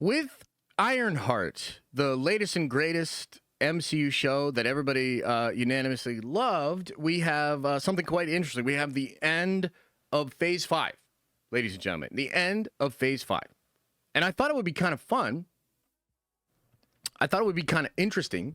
With Ironheart, the latest and greatest MCU show that everybody unanimously loved, we have something quite interesting. We have the end of Phase 5, ladies and gentlemen. The end of Phase 5. And I thought it would be kind of fun. I thought it would be kind of interesting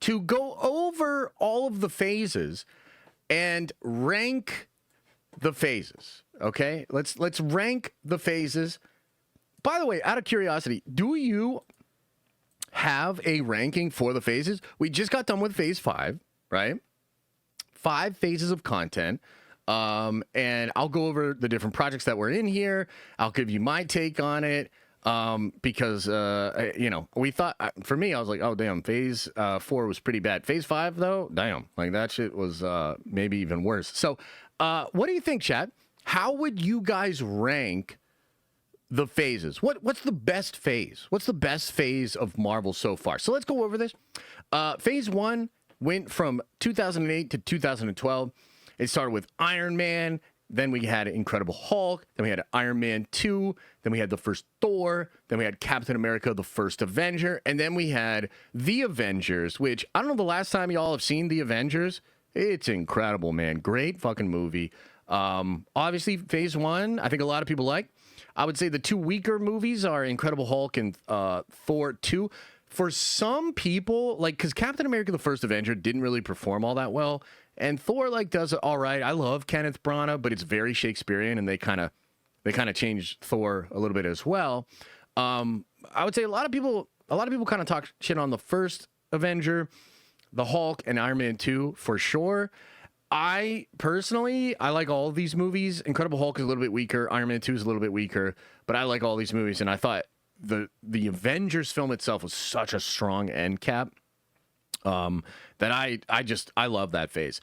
to go over all of the phases and rank the phases. Okay? Let's rank the phases. By the way, out of curiosity, do you have a ranking for the phases? We just got done with Phase 5, right? 5 phases of content. And I'll go over the different projects that were in here. I'll give you my take on it. Because, we thought, for me, I was like, oh, damn, Phase 4 was pretty bad. Phase 5, though, damn, like that shit was maybe even worse. So, what do you think, chat? How would you guys rank the phases? What's the best phase? What's the best phase of Marvel so far? So let's go over this. Phase 1 went from 2008 to 2012. It started with Iron Man. Then we had Incredible Hulk. Then we had Iron Man 2. Then we had the first Thor. Then we had Captain America, the first Avenger. And then we had The Avengers, which I don't know the last time y'all have seen The Avengers. It's incredible, man. Great fucking movie. Obviously, Phase 1, I think a lot of people like. I would say the 2 weaker movies are Incredible Hulk and Thor 2. For some people, like, because Captain America, the first Avenger, didn't really perform all that well. And Thor, like, does it all right. I love Kenneth Branagh, but it's very Shakespearean, and they kind of changed Thor a little bit as well. I would say a lot of people kind of talk shit on the first Avenger, the Hulk, and Iron Man 2 for sure. I like all of these movies. Incredible Hulk is a little bit weaker. Iron Man 2 is a little bit weaker, but I like all these movies, and I thought the Avengers film itself was such a strong end cap. That I love that phase.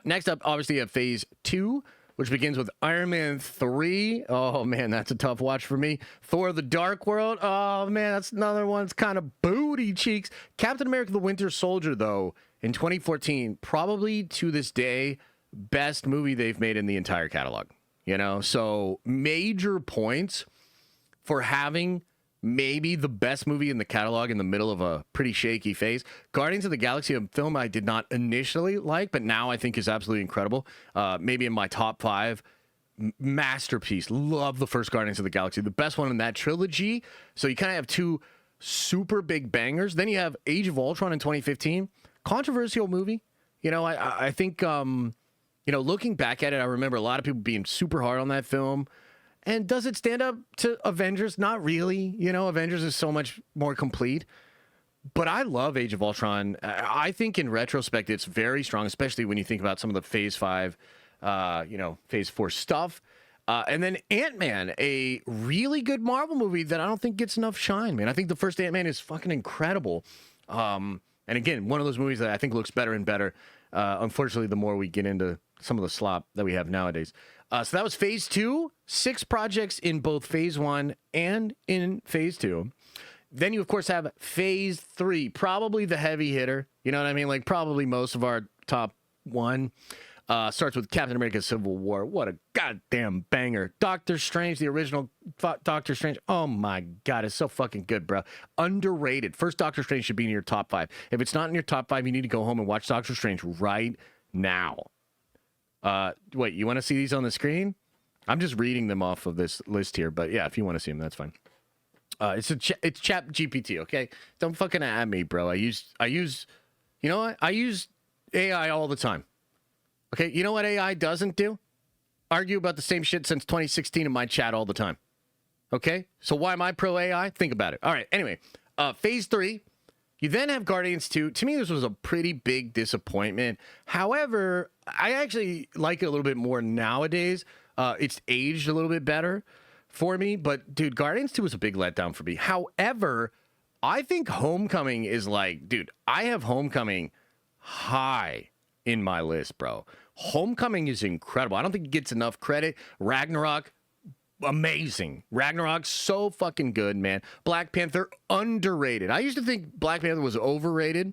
Next up, obviously, you have Phase 2, which begins with Iron Man 3. Oh, man, that's a tough watch for me. Thor: The Dark World. Oh, man, that's another one. It's kind of booty cheeks. Captain America: The Winter Soldier, though, in 2014, probably to this day, best movie they've made in the entire catalog. So major points for having maybe the best movie in the catalog in the middle of a pretty shaky phase. Guardians of the Galaxy, a film I did not initially like, but now I think is absolutely incredible. Maybe in my top 5. Masterpiece. Love the first Guardians of the Galaxy. The best one in that trilogy. So you kind of have 2 super big bangers. Then you have Age of Ultron in 2015. Controversial movie. I think, looking back at it, I remember a lot of people being super hard on that film. And does it stand up to Avengers? Not really. Avengers is so much more complete. But I love Age of Ultron. I think in retrospect, it's very strong, especially when you think about some of the Phase 5, Phase 4 stuff. And then Ant-Man, a really good Marvel movie that I don't think gets enough shine, man. I think the first Ant-Man is fucking incredible. And again, one of those movies that I think looks better and better. Unfortunately, the more we get into some of the slop that we have nowadays. So that was Phase 2, 6 projects in both Phase 1 and in Phase 2. Then you, of course, have Phase 3, probably the heavy hitter. You know what I mean? Like, probably most of our top 1. Starts with Captain America: Civil War. What a goddamn banger. Doctor Strange, the original Doctor Strange. Oh, my God. It's so fucking good, bro. Underrated. First Doctor Strange should be in your top 5. If it's not in your top 5, you need to go home and watch Doctor Strange right now. Wait, you want to see these on the screen? I'm just reading them off of this list here, but yeah, if you want to see them, that's fine. It's Chat GPT, okay? Don't fucking at me, bro. I use, you know what? I use AI all the time. Okay, you know what AI doesn't do? Argue about the same shit since 2016 in my chat all the time. Okay? So why am I pro AI? Think about it. All right, anyway, Phase 3. You then have Guardians 2. To me, this was a pretty big disappointment. However, I actually like it a little bit more nowadays. It's aged a little bit better for me. But, dude, Guardians 2 was a big letdown for me. However, I think Homecoming is like, dude, I have Homecoming high in my list, bro. Homecoming is incredible. I don't think it gets enough credit. Ragnarok, amazing. Ragnarok, so fucking good, man. Black Panther, underrated. I used to think Black Panther was overrated.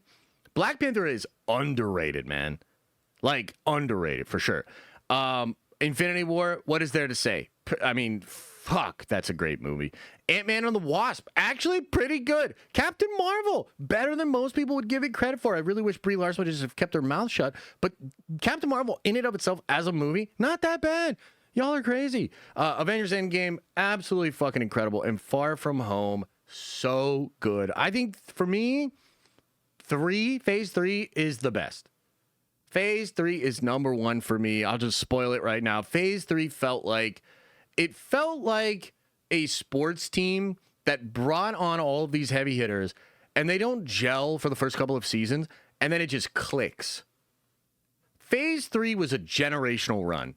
Black Panther is underrated, man. Like, underrated, for sure. Infinity War, what is there to say? I mean, Fuck, that's a great movie. Ant-Man and the Wasp, actually pretty good. Captain Marvel, better than most people would give it credit for. I really wish Brie Larson would just have kept her mouth shut. But Captain Marvel, in and of itself, as a movie, not that bad. Y'all are crazy. Avengers Endgame, absolutely fucking incredible. And Far From Home, so good. I think, for me, Phase 3 is the best. Phase 3 is number one for me. I'll just spoil it right now. Phase 3 felt like a sports team that brought on all of these heavy hitters, and they don't gel for the first couple of seasons, and then it just clicks. Phase 3 was a generational run.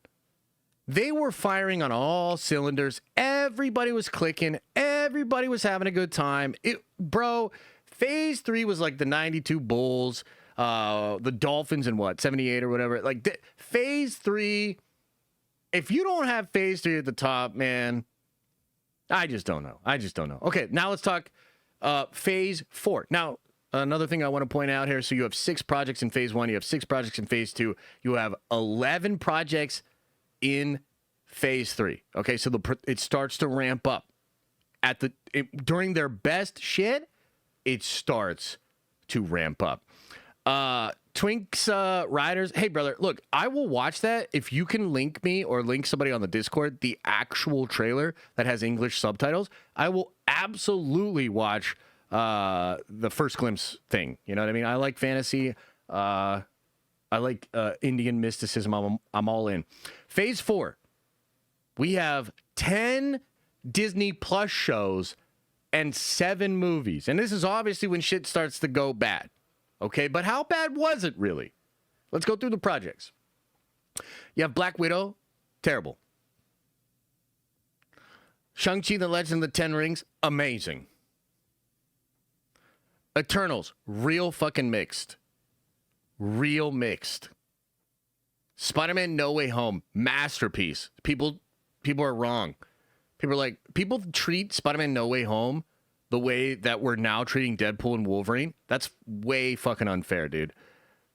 They were firing on all cylinders. Everybody was clicking. Everybody was having a good time. Phase 3 was like the 92 Bulls, the Dolphins in 78 or whatever. Like, Phase 3, if you don't have Phase 3 at the top, man, I just don't know. Okay, now let's talk Phase 4. Now, another thing I want to point out here, so you have 6 projects in Phase 1, you have 6 projects in Phase 2, you have 11 projects in Phase 3. Okay, so it starts to ramp up. During their best shit, it starts to ramp up. Twinks Riders, hey brother, look, I will watch that if you can link me or link somebody on the Discord the actual trailer that has English subtitles. I will absolutely watch the first glimpse thing. You know what I mean? I like fantasy. I like Indian mysticism. I'm all in. Phase 4, we have 10 Disney Plus shows and 7 movies. And this is obviously when shit starts to go bad. Okay, but how bad was it really? Let's go through the projects. You have Black Widow, terrible. Shang-Chi and the Legend of the Ten Rings, amazing. Eternals, real fucking mixed. Real mixed. Spider-Man No Way Home, masterpiece. People are wrong. People treat Spider-Man No Way Home the way that we're now treating Deadpool and Wolverine. That's way fucking unfair, dude.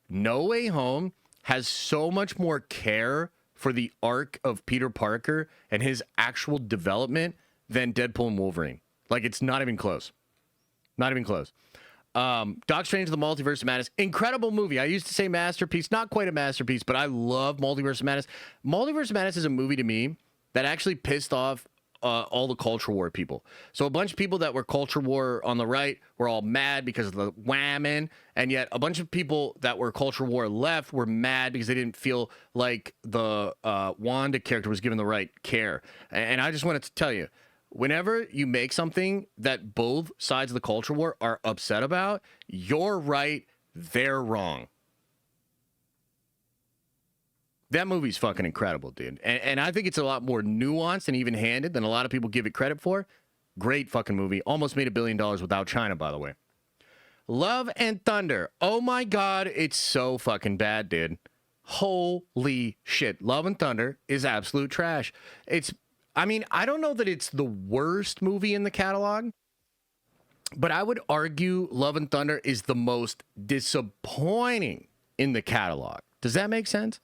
No Way Home has so much more care for the arc of Peter Parker and his actual development than Deadpool and Wolverine. Like, it's not even close. Not even close. Doctor Strange: The Multiverse of Madness, incredible movie. I used to say masterpiece, not quite a masterpiece, but I love Multiverse of Madness. Multiverse of Madness is a movie to me that actually pissed off all the culture war people. So a bunch of people that were culture war on the right were all mad because of the whammon, and yet a bunch of people that were culture war left were mad because they didn't feel like the Wanda character was given the right care. And I just wanted to tell you, whenever you make something that both sides of the culture war are upset about, you're right, they're wrong. That movie's fucking incredible, dude. And I think it's a lot more nuanced and even-handed than a lot of people give it credit for. Great fucking movie. Almost made $1 billion without China, by the way. Love and Thunder. Oh my God, it's so fucking bad, dude. Holy shit. Love and Thunder is absolute trash. I don't know that it's the worst movie in the catalog, but I would argue Love and Thunder is the most disappointing in the catalog. Does that make sense?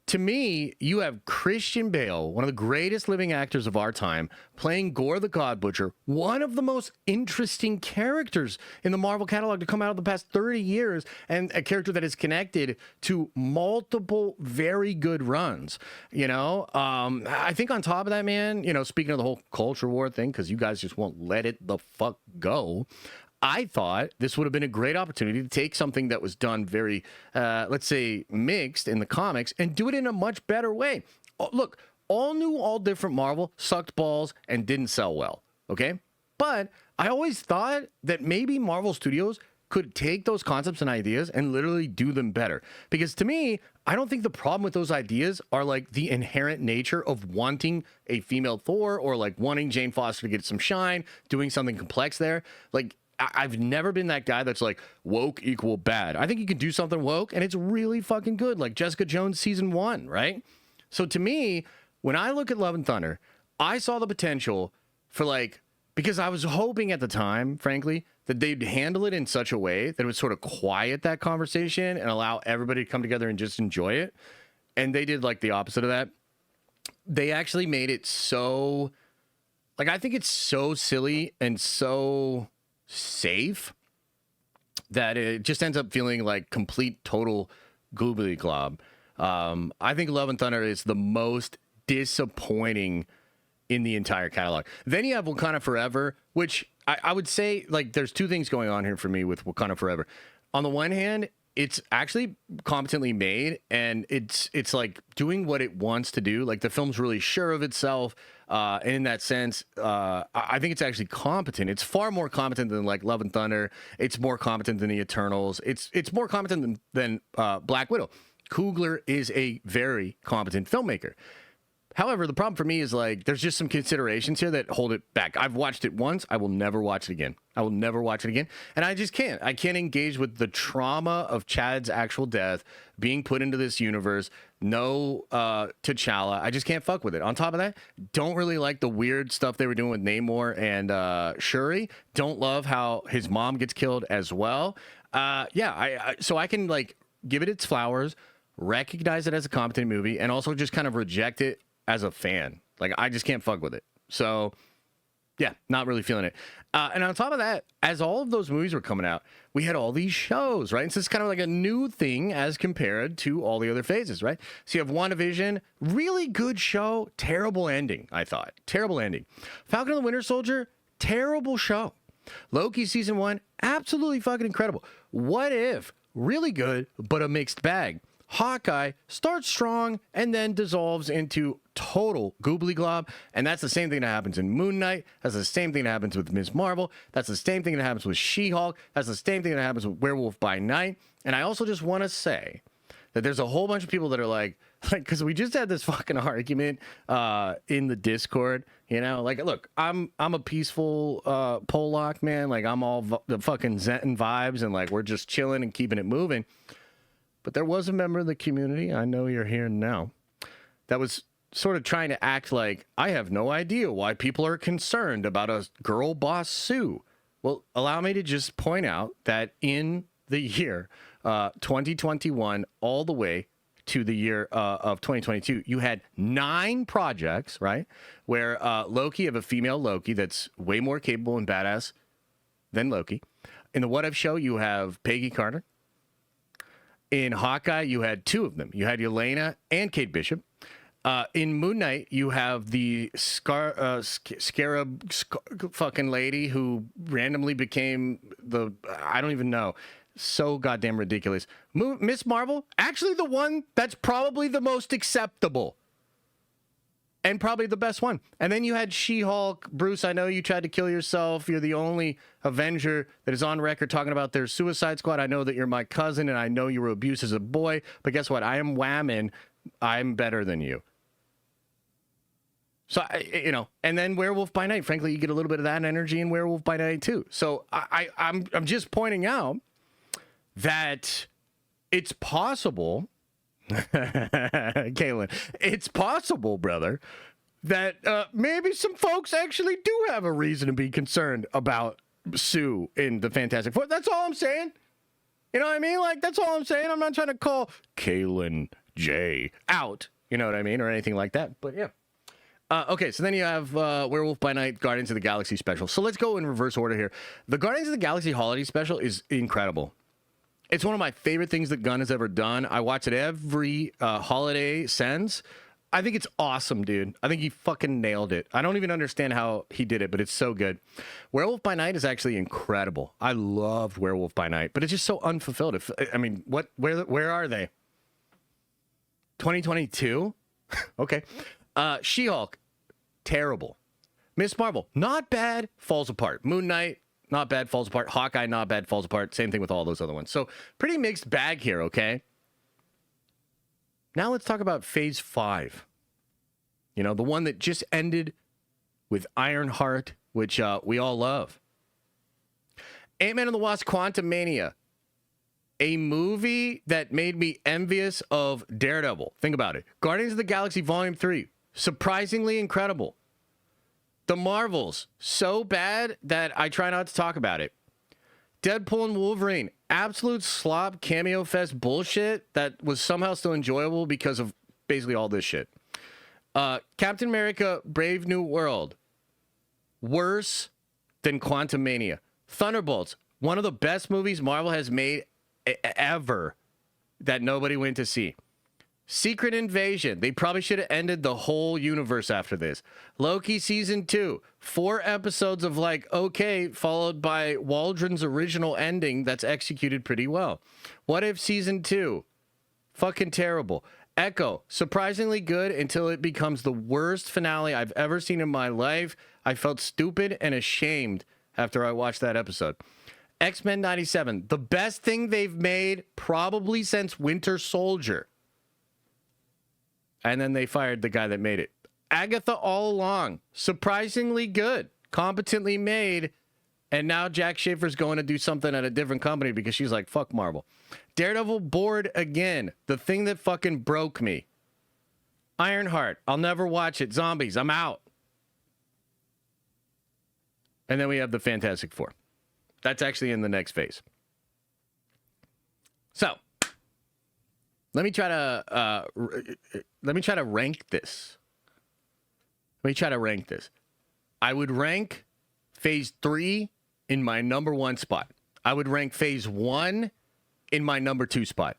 To me, you have Christian Bale, one of the greatest living actors of our time, playing Gore the God Butcher, one of the most interesting characters in the Marvel catalog to come out of the past 30 years, and a character that is connected to multiple very good runs. You know, I think on top of that, man, you know, speaking of the whole culture war thing, because you guys just won't let it the fuck go, I thought this would have been a great opportunity to take something that was done very, let's say, mixed in the comics and do it in a much better way. Oh, look, all new, all different Marvel sucked balls and didn't sell well, okay? But I always thought that maybe Marvel Studios could take those concepts and ideas and literally do them better. Because to me, I don't think the problem with those ideas are like the inherent nature of wanting a female Thor or like wanting Jane Foster to get some shine, doing something complex there. Like, I've never been that guy that's like woke equal bad. I think you can do something woke and it's really fucking good, like Jessica Jones season 1, right? So to me, when I look at Love and Thunder, I saw the potential for because I was hoping at the time, frankly, that they'd handle it in such a way that it would sort of quiet that conversation and allow everybody to come together and just enjoy it. And they did like the opposite of that. They actually made it so Like, I think it's so silly and so safe that it just ends up feeling like complete, total goobly glob. I think Love and Thunder is the most disappointing in the entire catalog. Then you have Wakanda Forever, which I would say, like, there's two things going on here for me with Wakanda Forever. On the one hand, it's actually competently made, and it's like doing what it wants to do. Like, the film's really sure of itself, and in that sense, I think it's actually competent. It's far more competent than like Love and Thunder. It's more competent than the Eternals. It's more competent than Black Widow. Coogler is a very competent filmmaker. However, the problem for me is, like, there's just some considerations here that hold it back. I've watched it once. I will never watch it again. I will never watch it again. And I just can't. I can't engage with the trauma of Chad's actual death, being put into this universe, no T'Challa. I just can't fuck with it. On top of that, don't really like the weird stuff they were doing with Namor and Shuri. Don't love how his mom gets killed as well. So I can, like, give it its flowers, recognize it as a competent movie, and also just kind of reject it as a fan. Like, I just can't fuck with it. So, yeah, not really feeling it. And on top of that, as all of those movies were coming out, we had all these shows, right? And so it's kind of like a new thing as compared to all the other phases, right? So you have WandaVision, really good show, terrible ending, I thought. Terrible ending. Falcon and the Winter Soldier, terrible show. Loki season 1, absolutely fucking incredible. What If, really good, but a mixed bag. Hawkeye starts strong and then dissolves into total goobly glob. And that's the same thing that happens in Moon Knight. That's the same thing that happens with Ms. Marvel. That's the same thing that happens with She-Hulk. That's the same thing that happens with Werewolf by Night. And I also just want to say that there's a whole bunch of people that are like, because we just had this fucking argument in the Discord, you know, like, look, I'm a peaceful Pollock, man. Like, I'm all the fucking Zen vibes, and like, we're just chilling and keeping it moving. But there was a member of the community, I know you're here now, that was sort of trying to act like, I have no idea why people are concerned about a girl boss Sue. Well, allow me to just point out that in the year 2021 all the way to the year of 2022, you had 9 projects, right, where Loki, have a female Loki that's way more capable and badass than Loki. In the What If show, you have Peggy Carter. In Hawkeye, you had 2 of them. You had Yelena and Kate Bishop. In Moon Knight, you have the scarab fucking lady who randomly became the, I don't even know. So goddamn ridiculous. Miss Marvel, actually the one that's probably the most acceptable. And probably the best one. And then you had She-Hulk. Bruce, I know you tried to kill yourself. You're the only Avenger that is on record talking about their Suicide Squad. I know that you're my cousin, and I know you were abused as a boy. But guess what? I am whamming. I'm better than you. So, you know, and then Werewolf by Night. Frankly, you get a little bit of that energy in Werewolf by Night, too. So I'm just pointing out that it's possible... Kaylin, it's possible, brother, that maybe some folks actually do have a reason to be concerned about Sue in the Fantastic Four. That's all I'm saying. You know what I mean? Like, that's all I'm saying. I'm not trying to call Kaylin J out, you know what I mean, or anything like that. But yeah. Okay, so then you have Werewolf by Night, Guardians of the Galaxy special. So let's go in reverse order here. The Guardians of the Galaxy holiday special is incredible. It's one of my favorite things that Gunn has ever done. I watch it every holiday since. I think it's awesome, dude. I think he fucking nailed it. I don't even understand how he did it, but it's so good. Werewolf by Night is actually incredible. I love Werewolf by Night, but it's just so unfulfilled. I mean, where are they? 2022? Okay. She-Hulk, terrible. Miss Marvel, not bad, falls apart. Moon Knight, not bad, falls apart. Hawkeye, not bad, falls apart. Same thing with all those other ones. So pretty mixed bag here, okay? Now let's talk about Phase 5. You know, the one that just ended with Ironheart, which we all love. Ant-Man and the Wasp: Quantumania. A movie that made me envious of Daredevil. Think about it. Guardians of the Galaxy Volume 3. Surprisingly incredible. The Marvels, so bad that I try not to talk about it. Deadpool and Wolverine, absolute slop cameo fest bullshit that was somehow still enjoyable because of basically all this shit. Captain America, Brave New World, worse than Quantumania. Thunderbolts, one of the best movies Marvel has made ever that nobody went to see. Secret Invasion, they probably should have ended the whole universe after this. Loki season 2, 4 episodes of like, okay, followed by Waldron's original ending that's executed pretty well. What If season 2, fucking terrible. Echo, surprisingly good until it becomes the worst finale I've ever seen in my life. I felt stupid and ashamed after I watched that episode. X-Men 97, the best thing they've made probably since Winter Soldier. And then they fired the guy that made it. Agatha All Along, surprisingly good, competently made. And now Jack Schaefer's going to do something at a different company because she's like, fuck Marvel. Daredevil bored again. The thing that fucking broke me. Ironheart, I'll never watch it. Zombies, I'm out. And then we have the Fantastic Four. That's actually in the next phase. So, let me try to rank this. I would rank Phase 3 in my number 1 spot. I would rank Phase 1 in my number 2 spot.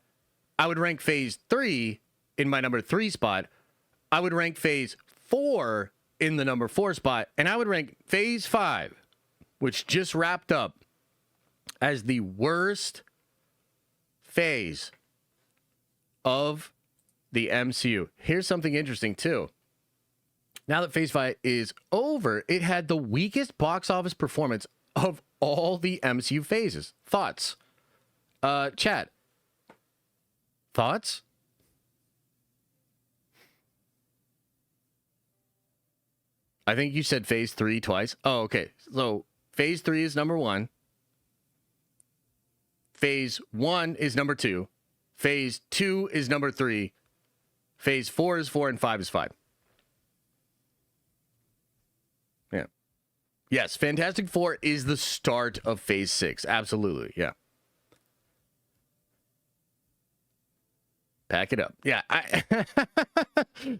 I would rank Phase 3 in my number 3 spot. I would rank Phase 4 in the number 4 spot. And I would rank Phase 5, which just wrapped up, as the worst phase of the MCU. Here's something interesting, too. Now that Phase 5 is over, it had the weakest box office performance of all the MCU phases. Thoughts? Chat. Thoughts? I think you said Phase 3 twice. Oh, okay. So Phase 3 is number 1. Phase 1 is number 2. Phase 2 is number 3. Phase 4 is 4, and 5 is 5. Yeah. Yes, Fantastic Four is the start of Phase 6. Absolutely, yeah. Pack it up. Yeah.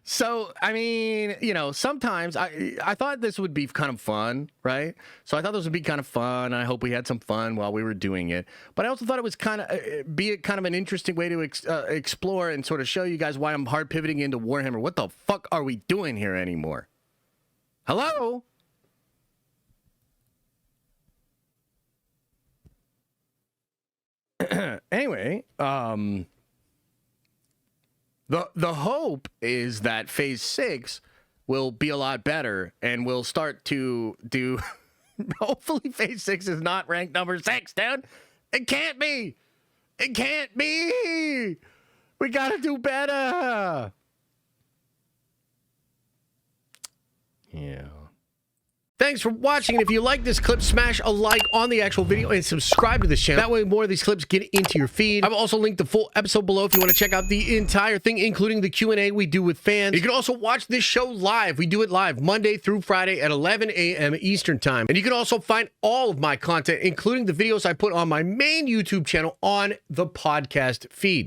So, I mean, you know, sometimes I thought this would be kind of fun, right? So I thought this would be kind of fun. I hope we had some fun while we were doing it. But I also thought it was kind of an interesting way to explore and sort of show you guys why I'm hard pivoting into Warhammer. What the fuck are we doing here anymore? Hello? Anyway, The hope is that Phase 6 will be a lot better and we'll start to do... Hopefully Phase 6 is not ranked number 6, dude. It can't be. It can't be. We gotta do better. Yeah. Thanks for watching, and if you like this clip, smash a like on the actual video and subscribe to this channel. That way more of these clips get into your feed. I've also linked the full episode below if you want to check out the entire thing, including the Q&A we do with fans. You can also watch this show live. We do it live Monday through Friday at 11 a.m. Eastern Time. And you can also find all of my content, including the videos I put on my main YouTube channel, on the podcast feed.